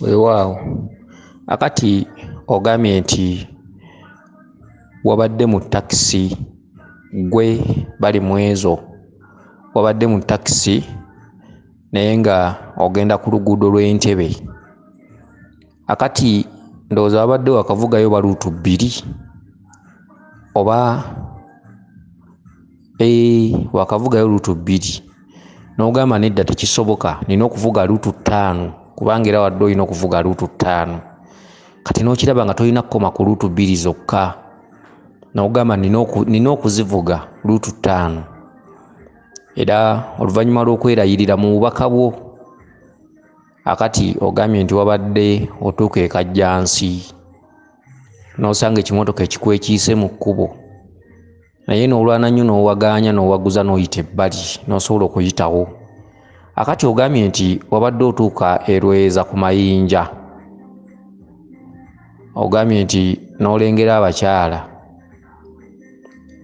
Weewaawo akati ogambye nti wabadde mu takisi gwe bali mu ezo wabadde mu takisi naye nga ogenda ku luguudo lw'Entebbe akati ndowooza wabadde wakavugayo baluutu bbiri oba wakavugayo luutu bbiri n'ogamba nedda tekisoboka nina okuvuga luutu 5 kubanga era wadde olina okuvuga luutu 5 kati n'okiraba nga tolina kukoma ku luutu 2 zokka n'ogamba nina okuzivuga luutu 5 era oluvannyuma lw'okwerayirira mu bubaka bwo akati ogambye nti wabadde otuuka e Kajjansi n'osanga ekimotoka ekikwekiise mu kkubo naye n'olwana nnyo n'owagaanya n'owaguza n'oyita ebbali n'osobola okuyitawo akati ogambye nti wabadde otuuka e Lweza ku mayinja ogambye nti n'olengera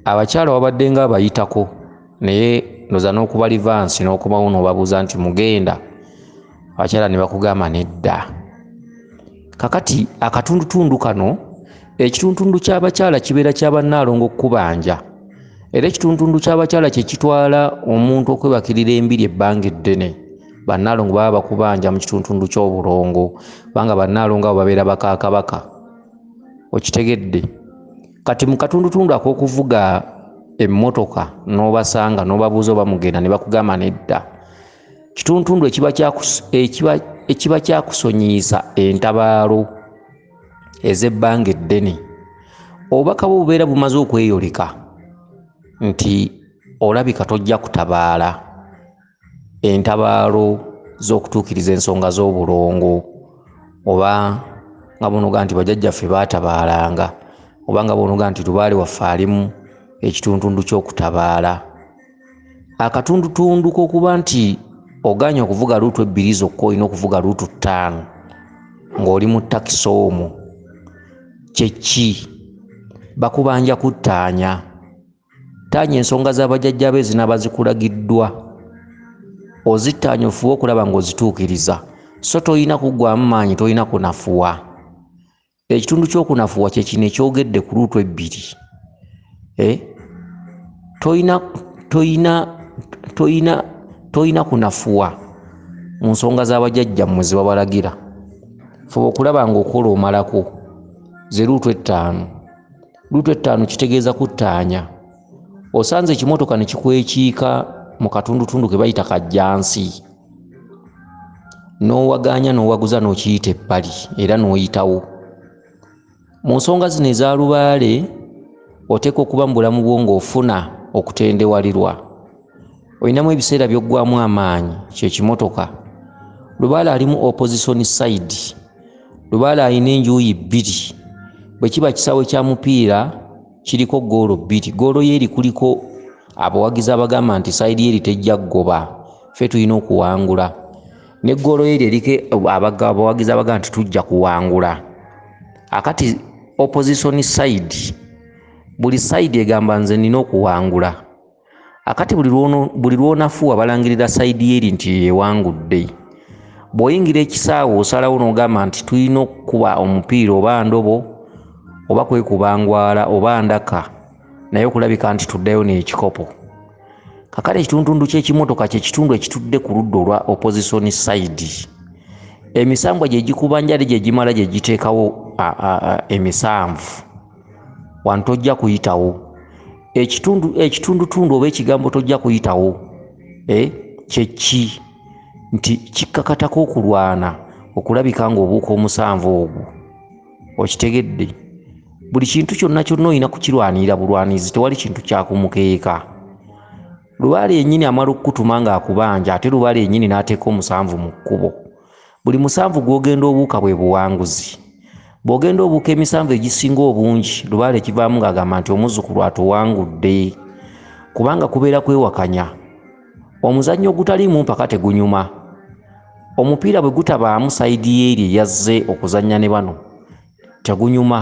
abakyala wabadde nga abayitako naye noza n'okuba livansi n'okomawo n'obabuuza nti mugenda abakyala ne bakugamba nedda kakati akatundutundu kano ekitundutundu ky'abakyala kibeera kya bannaalongo okukubanja era ekitundutundu ky'abakyala kye kitwala omuntu okwebakirira embiri ebbanga eddene bannaalongo baba bakubanja mu kitundutundu ky'obulongo kubanga bannaalongo abo babeera bakaakabaka okitegedde kati mu katundutundu ak'okuvuga emmotoka n'obasanga n'obabuuza oba mugenda ne bakugamba nedda kitundutundu ekiba kyakusonyiisa entabaalo ez'ebbanga eddene obubaka bwo bubeera bumaze okweyoleka nti olabika tojja kutabaala entabaalo z'okutuukiriza ensonga z'obulongo oba nga bonoga nti bajjajjaffe baatabaalanga oba nga bonoga nti lubaale waffe alimu ekitundutundu ky'okutabaala akatundutundu k'okuba nti oganye okuvuga luutu 2 zokka olina okuvuga luutu 5 ng'oli mu takisi omwo kyeki bakubanja kuttaanya taanya ensonga z'abajjajja be zinaaba zikulagiddwa ozittaanya ofuba okulaba ng'ozituukiriza so tolina kuggwaamu maanyi tolina kunafuwa ekitundu ky'okunafuwa kyekino ekyogedde ku luutu 2 tolina kunafuwa mu nsonga z'abajjajjammwe ze babalagira fuba okulaba ng'okola omalako ze luutu 5 luutu 5 kitegeeza kuttaanya osanze ekimotoka ne kikwekiika mu katundutundu ke bayita Kajjansi n'owagaanya n'owaguza n'okiyita ebbali era n'oyitawo mu nsonga zino eza lubaale oteeka okuba mu bulamu bwo ng'ofuna okutendewalirwa olinamu ebiseera by'oggwamu amaanyi kyekimotoka lubaale alimu opposition side lubaale alina enjuuyi 2 bwe kiba kisaawe kya mupiira kiriko goolo 2 goolo yeeri kuliko abawagizi abagamba nti sayidi yeeri tejja kugoba ffe tulina okuwangula ne goolo yeeri eriko abawagizi abagamba nti tujja kuwangula akati opposition side buli side egamba nze nina okuwangula akati buli lwonafuwa balangirira sayidi yeeri nti yewangudde bw'oyingira ekisaawe osalawo n'ogamba nti tulina okukuba omupiira oba ndobo oba kwekubangwala oba ndaka naye okulabika nti tuddayo n'ekikopo kakale ekitundutundu ky'ekimotoka kyekitundu ekitudde ku ludda olwa opposition side emisambwa gye gikubanja ate gye gimala gye giteekawo emisanvu wano tojja kuyitawo ekitundutundu oba ekigambo tojja kuyitawo kyeki nti kikkakatako okulwana okulabika ng'obuuka omusanvu ogwo okitegedde buli kintu kyonna kyonna olina kukirwanirira bulwanizi tewali kintu kyakumukeeka lubaale yennyini amala okukutuma ng'akubanja ate lubaale yennyini n'ateeka omusanvu mu kkubo buli musanvu gw'ogenda obuuka bwe buwanguzi bw'ogenda obuuka emisanvu egisinga obungi lubaale kivaamu ng'agamba nti omuzzukulu atuwangudde kubanga kubeera kwewakanya omuzannyo ogutaliimu mpaka tegunyuma omupiira bwe gutabaamu sayidi yeeri yazze okuzannya ne bano tegunyuma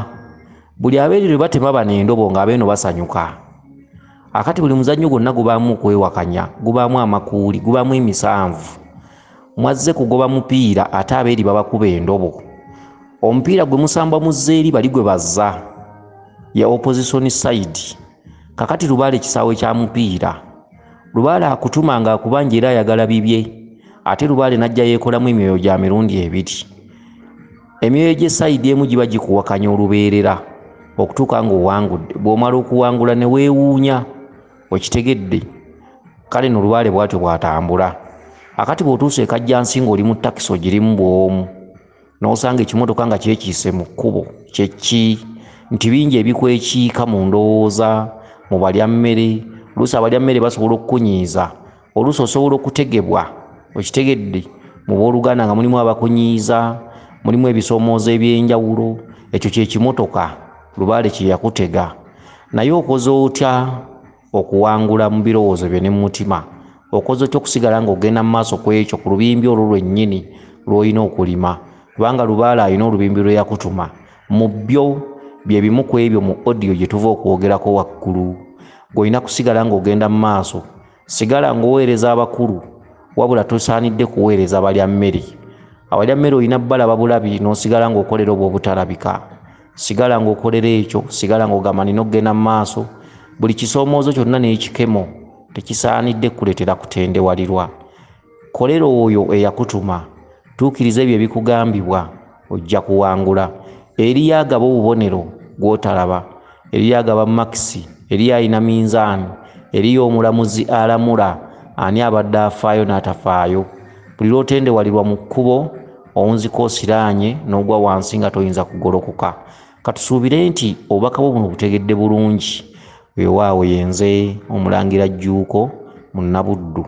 buli abeerire batema bano endobo ng'abeeno basanyuka akati buli muzannyo gwonna gubaamu okwewakanya gubaamu amakuuli gubaamu emisanvu mwazze kugoba mupiira ate abeeri babakuba endobo. Omupiira gwe musamba muzze eri bali gwe bazza ya opposition side. Kakati Lubaale kisaawe kya mupiira. Lubaale akutuma nga akubanja era ayagala bibye. Ate Lubaale najja yeekolamu emyoyo gya mirundi ebiri. Emyoyo gye side emu giba gikuwakanya olubeerera okutuuka ng'owangudde. Bw'omala okuwangula ne weewuunya okitegedde. Kale no Lubaale bw'atyo bw'atambula. Akati bw'otuuse ekajjansi ng'oli mu takisi ogirimu bw'omu n'osanga ekimotoka nga kyekiise mu kkubo kyeki nti bingi ebikwekiika mu ndowooza mu balyammere. Oluusi abalyammere basobola okukunyiiza, oluusi osobola okutegebwa okitegedde mu booluganda nga mulimu abakunyiiza, mulimu ebisoomoozo eby'enjawulo. Ekyo kyekimotoka Lubaale kye yakutega. Naye okoze otya okuwangula mu birowoozo byo ne mu mutima? Okoze otya okusigala ng'ogenda mu maaso ku ekyo ku lubimbi olwo lwennyini lw'olina okulima? Kubanga Lubaale alina olubimbi lwe yakutuma. Mu byo bye bimu ku ebyo mu audio gye tuva okwogerako waggulu. Gw'olina kusigala ng'ogenda mu maaso. Sigala ng'oweereza abakulu, wabula tosaanidde kuweereza abalyammere. Abalyammere olina balaba bulabi n'osigala ng'okolera obwo obutalabika. Sigala ng'okolera ekyo, sigala ng'ogamba nina okugenda mu maaso. Buli kisoomoozo kyonna n'ekikemo tekisaanidde kuleetera kutendewalirwa. Kolera oyo eyakutuma, tuukiriza ebyo ebikugambibwa, ojja kuwangula. Eriyo agaba obubonero gw'otalaba, eriyo agaba makisi, eriyo alina minzaani, eriyo omulamuzi alamula ani abadde afaayo n'atafaayo. Buli lw'otendewalirwa mu kkubo owunzika osiraanye n'ogwa wansi nga toyinza kugolokoka. Katusuubire nti obubaka bwo buno butegedde bulungi. Weewaawo yenze Omulangira Jjuuko, Munnabuddu.